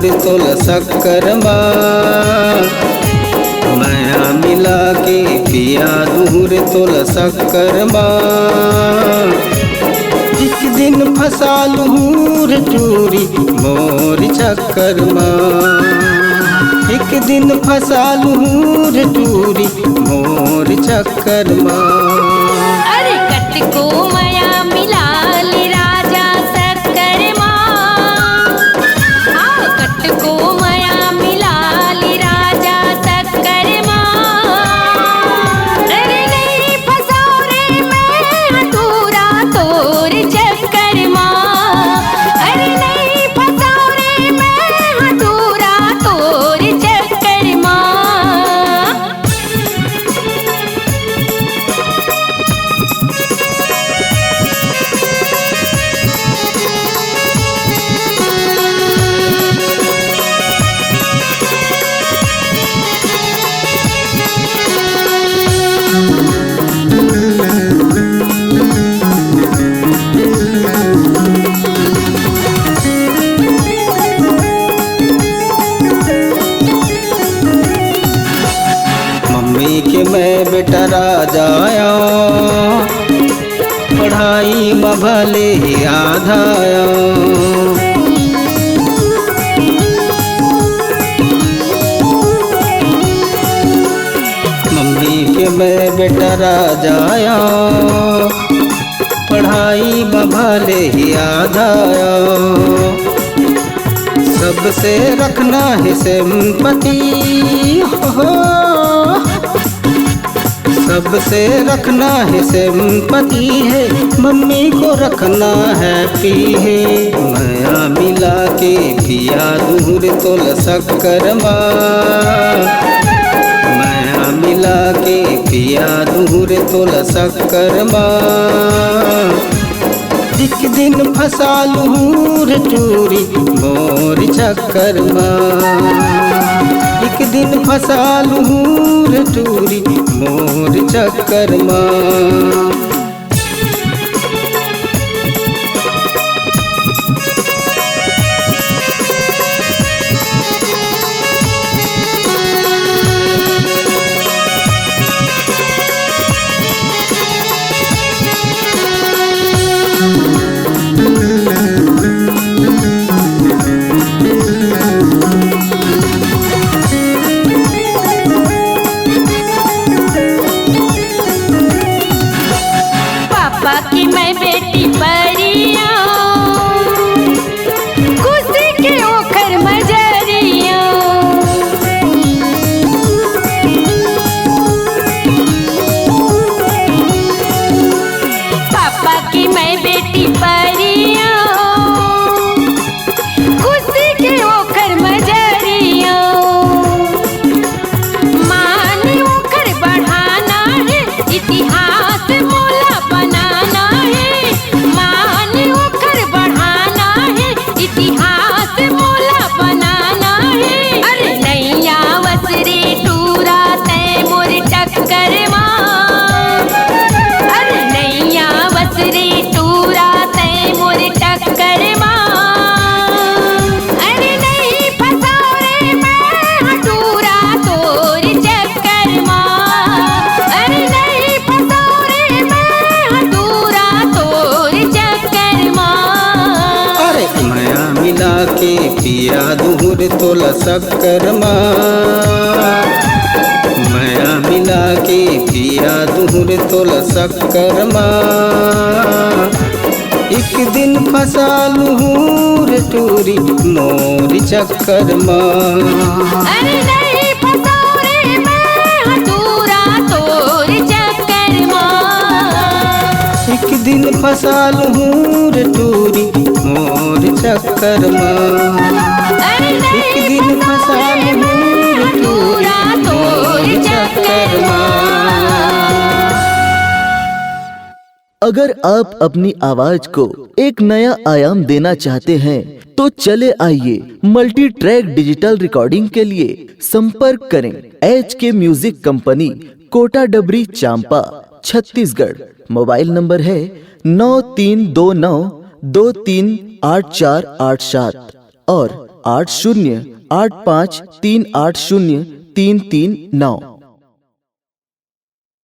दूर तोल शक्कर माया मिला के पिया दूर तोल शक्कर एक दिन फंसा लूर टूरी मोर चक्कर एक दिन फंसा लूर टूरी मोर चक्कर अरे कट को माया मिला ले राजा शक्कर कट को माया मिला ले राजा शक्कर अरे नहीं फंसाओ रे मैं अधूरा तोर चक्कर अरे नहीं फंसाओ रे मैं अधूरा तोर चक्कर मम्मी के मैं बेटा राजा आया पढ़ाई में भले ही आधा आया मम्मी के मैं बेटा राजा आया पढ़ाई में भले ही आधा आया सबसे रखना है सिंपति हो सबसे रखना है सिंपति है मम्मी को रखना है पी है माया मिला के पिया दूर तोल शक्कर माया मिला के पिया दूर तोल शक्कर एक दिन फंसा लूर टूरी मोर चक्कर एक दिन फंसा लूर टूरी मोर चक्कर पापा की मैं बेटी परिया खुशी के ओखर मजरिया पापा की मैं बेटी परिया खुशी के ओखर मजरिया मान ओखर बढ़ाना है इतिहास मोला बनाना है मान ओखर बढ़ाना है इतिहास मोला बनाना है अरे नैया वसरे टूरा तय मोर टक्कर अरे नैया वसरे टूरा तय मोर टक्कर अरे नहीं फंसाओ रे मैं टूरा तोर चक्कर अरे नहीं फंसाओ रे मैं टूरा तोर चक्कर अरे माया मिला के पिया दूर तोल शक्कर माया मिला के पिया दूर तोल शक्कर एक दिन फंसा लूर टूरी मोर चक्कर अरे नहीं फंसाओ रे मैं टूरा तोर चक्कर एक दिन फंसा लूर टूरी मोर चक्कर अरे एक दिन फंसा लूर टूरा तोर चक्कर अगर आप अपनी आवाज को एक नया आयाम देना चाहते हैं तो चले आइए मल्टी ट्रैक डिजिटल रिकॉर्डिंग के लिए संपर्क करें HK म्यूजिक कंपनी, कोटा डबरी, चांपा, छत्तीसगढ़। मोबाइल नंबर है 9329238487 और 80853803803339।